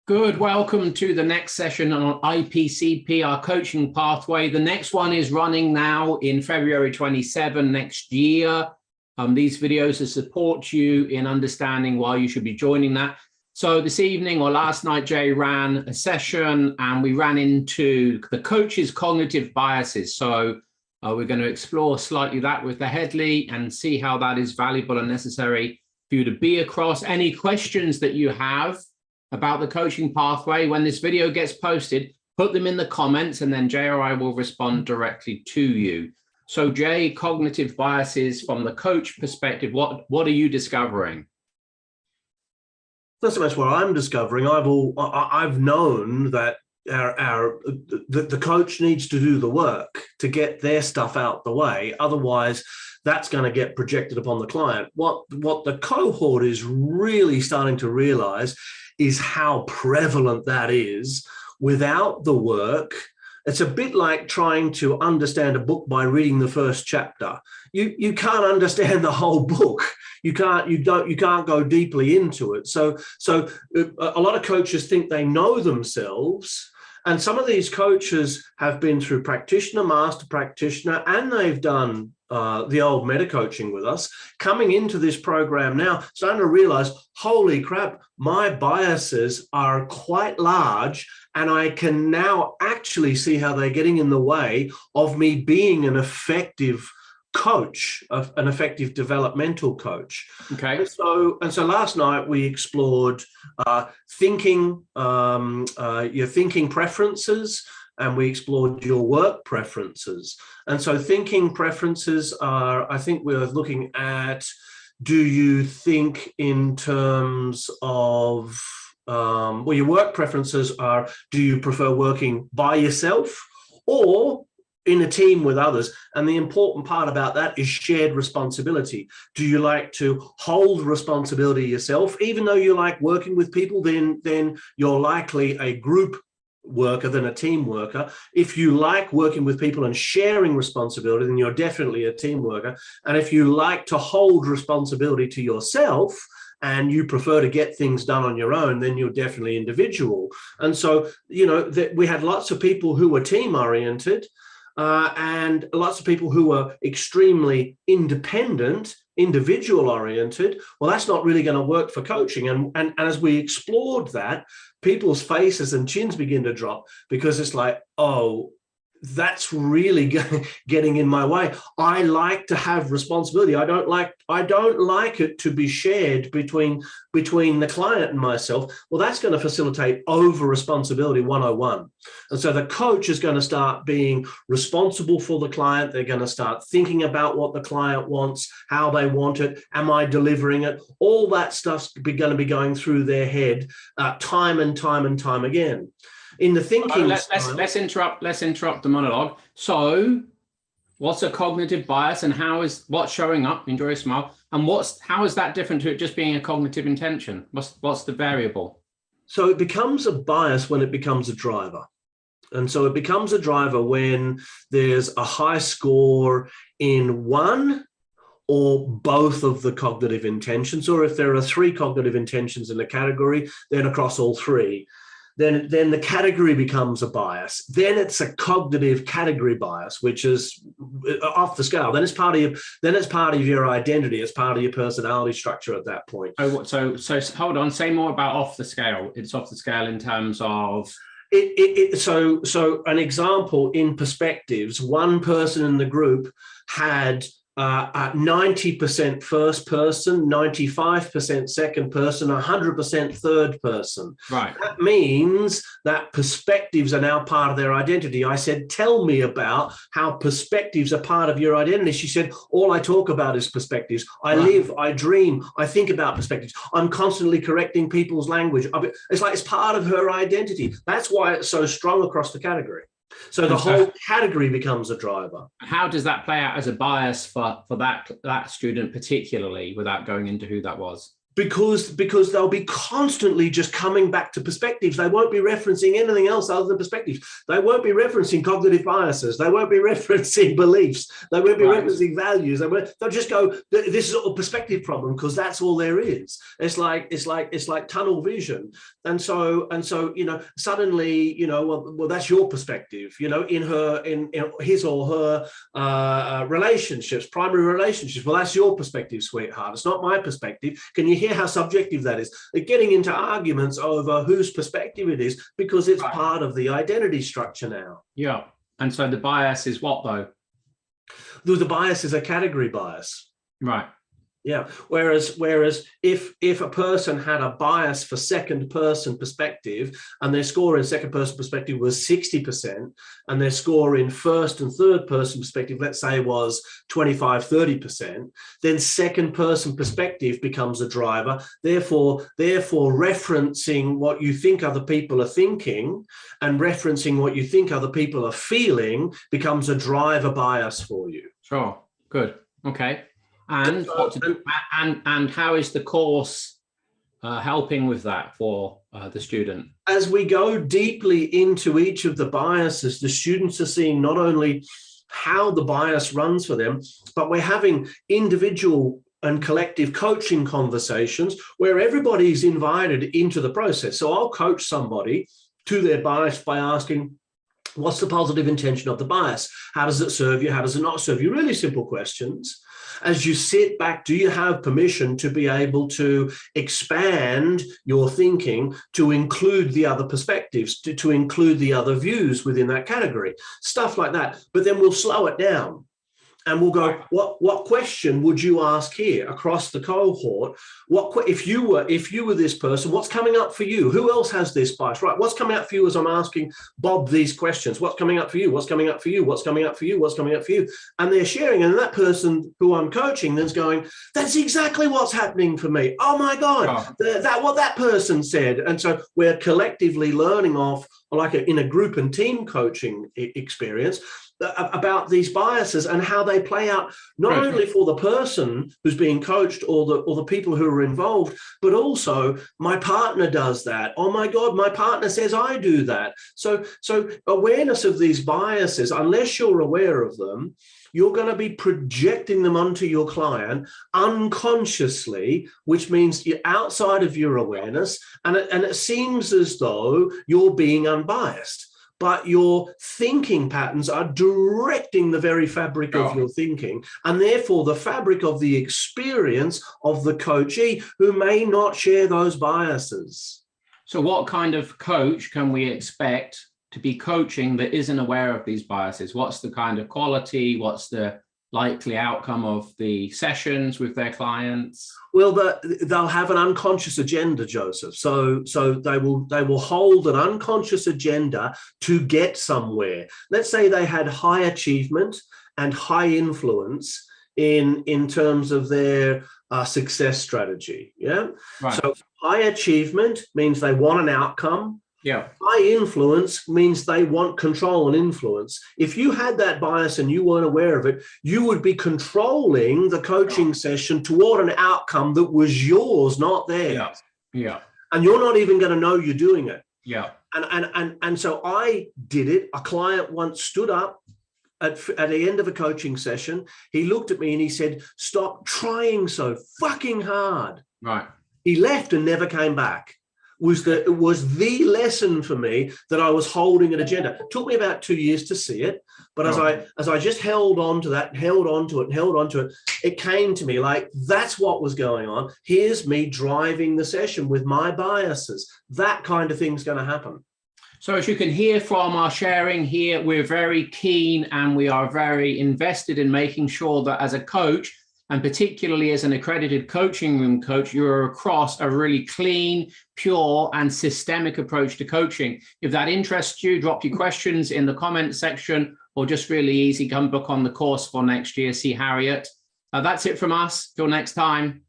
Good. Welcome to the next session on IPCP, our coaching pathway. The next one is running now in February 27 next year. These videos to support you in understanding why you should be joining that. So this evening or last night, Jay ran a session and we ran into the coach's cognitive biases. So we're going to explore slightly that with the Headley and see how that is valuable and necessary for you to be across. Any questions that you have about the coaching pathway, when this video gets posted, put them in the comments and then Jay or I will respond directly to you. So Jay, cognitive biases from the coach perspective, what are you discovering? Not so much what I'm discovering. I've known that the coach needs to do the work to get their stuff out the way. Otherwise, that's going to get projected upon the client. What the cohort is really starting to realize is how prevalent that is. Without the work, it's a bit like trying to understand a book by reading the first chapter. You can't understand the whole book. You can't go deeply into it. So a lot of coaches think they know themselves. And some of these coaches have been through practitioner, master practitioner, and they've done the old meta coaching with us, coming into this program now, starting to realize, holy crap, my biases are quite large, and I can now actually see how they're getting in the way of me being an effective coach, an effective developmental coach. Okay. And so last night we explored your thinking preferences, and we explored your work preferences. And so thinking preferences are, I think we're looking at, do you think in terms of, well, your work preferences are, do you prefer working by yourself or in a team with others? And the important part about that is shared responsibility. Do you like to hold responsibility yourself? Even though you like working with people, then you're likely a group worker than a team worker. If you like working with people and sharing responsibility, then you're definitely a team worker. And if you like to hold responsibility to yourself and you prefer to get things done on your own, then you're definitely individual. And so, we had lots of people who were team oriented, and lots of people who are extremely independent, individual oriented. Well, that's not really going to work for coaching. And as we explored that, people's faces and chins begin to drop, because it's like, oh, that's really getting in my way. I like to have responsibility. I don't like it to be shared between the client and myself. Well, that's going to facilitate over responsibility 101. And so the coach is going to start being responsible for the client. They're going to start thinking about what the client wants, how they want it. Am I delivering it? All that stuff's going to be going through their head time and time and time again. In the thinking, let's interrupt the monologue. So, what's a cognitive bias, and what's showing up? Enjoy a smile. And how is that different to it just being a cognitive intention? What's the variable? So it becomes a bias when it becomes a driver. And so it becomes a driver when there's a high score in one or both of the cognitive intentions, or if there are 3 cognitive intentions in a category, then across all 3. Then the category becomes a bias. Then it's a cognitive category bias, which is off the scale. Then it's part of your identity. It's part of your personality structure at that point. Oh, so hold on. Say more about off the scale. It's off the scale in terms of. So an example in perspectives. One person in the group had 90% first person, 95% second person, 100% third person. Right. That means that perspectives are now part of their identity. I said, tell me about how perspectives are part of your identity. She said, all I talk about is perspectives. I live, I dream, I think about perspectives. I'm constantly correcting people's language. It's like it's part of her identity. That's why it's so strong across the category. So the whole category becomes a driver. How does that play out as a bias for that student particularly, without going into who that was? because they'll be constantly just coming back to perspectives. They won't be referencing anything else other than perspectives. They won't be referencing cognitive biases. They won't be referencing beliefs. They won't be referencing values. They'll just go, this is a perspective problem, because that's all there is. It's like tunnel vision. And so suddenly, well, that's your perspective, in his or her relationships, primary relationships. Well, that's your perspective, sweetheart. It's not my perspective. Can you hear how subjective that is? They're getting into arguments over whose perspective it is, because it's part of the identity structure now. Yeah. And so the bias is what, though? The bias is a category bias. Right. Yeah. Whereas if a person had a bias for second person perspective, and their score in second person perspective was 60%, and their score in first and third person perspective, let's say, was 25-30%, then second person perspective becomes a driver. Therefore referencing what you think other people are thinking and referencing what you think other people are feeling becomes a driver bias for you. Sure. Good. Okay. And what to do, and how is the course helping with that for the student? As we go deeply into each of the biases, the students are seeing not only how the bias runs for them, but we're having individual and collective coaching conversations where everybody's invited into the process. So I'll coach somebody to their bias by asking, what's the positive intention of the bias? How does it serve you? How does it not serve you? Really simple questions. As you sit back, do you have permission to be able to expand your thinking to include the other perspectives, to include the other views within that category? Stuff like that. But then we'll slow it down. And we'll go, what question would you ask here across the cohort? If you were this person, what's coming up for you? Who else has this bias? Right, what's coming up for you as I'm asking Bob these questions? What's coming up for you? What's coming up for you? What's coming up for you? What's coming up for you? And they're sharing, and that person who I'm coaching then's going, that's exactly what's happening for me. Oh my God, what that person said. And so we're collectively learning off, like in a group and team coaching experience, about these biases and how they play out, not only for the person who's being coached or the people who are involved, but also my partner does that. Oh my God, my partner says I do that. So awareness of these biases, unless you're aware of them, you're going to be projecting them onto your client unconsciously, which means you're outside of your awareness, and it seems as though you're being unbiased. But your thinking patterns are directing the very fabric of your thinking, and therefore the fabric of the experience of the coachee who may not share those biases. So what kind of coach can we expect to be coaching that isn't aware of these biases? What's the kind of quality? What's the likely outcome of the sessions with their clients? Well, they'll have an unconscious agenda, Joseph. So they will hold an unconscious agenda to get somewhere. Let's say they had high achievement and high influence in terms of their success strategy. Yeah. Right. So high achievement means they want an outcome. Yeah. High influence means they want control and influence. If you had that bias and you weren't aware of it, you would be controlling the coaching session toward an outcome that was yours, not theirs. Yeah. Yeah. And you're not even going to know you're doing it. Yeah. And so I did it. A client once stood up at the end of a coaching session. He looked at me and he said, "Stop trying so fucking hard." Right. He left and never came back. It was the lesson for me that I was holding an agenda. It took me about 2 years to see it, but as I just held on to that, held on to it, it came to me like, that's what was going on. Here's me driving the session with my biases. That kind of thing's going to happen. So as you can hear from our sharing here, we're very keen and we are very invested in making sure that as a coach, and particularly as an accredited coaching room coach, you're across a really clean, pure, and systemic approach to coaching. If that interests you, drop your questions in the comment section, or just really easy, come book on the course for next year, see Harriet. That's it from us. Till next time.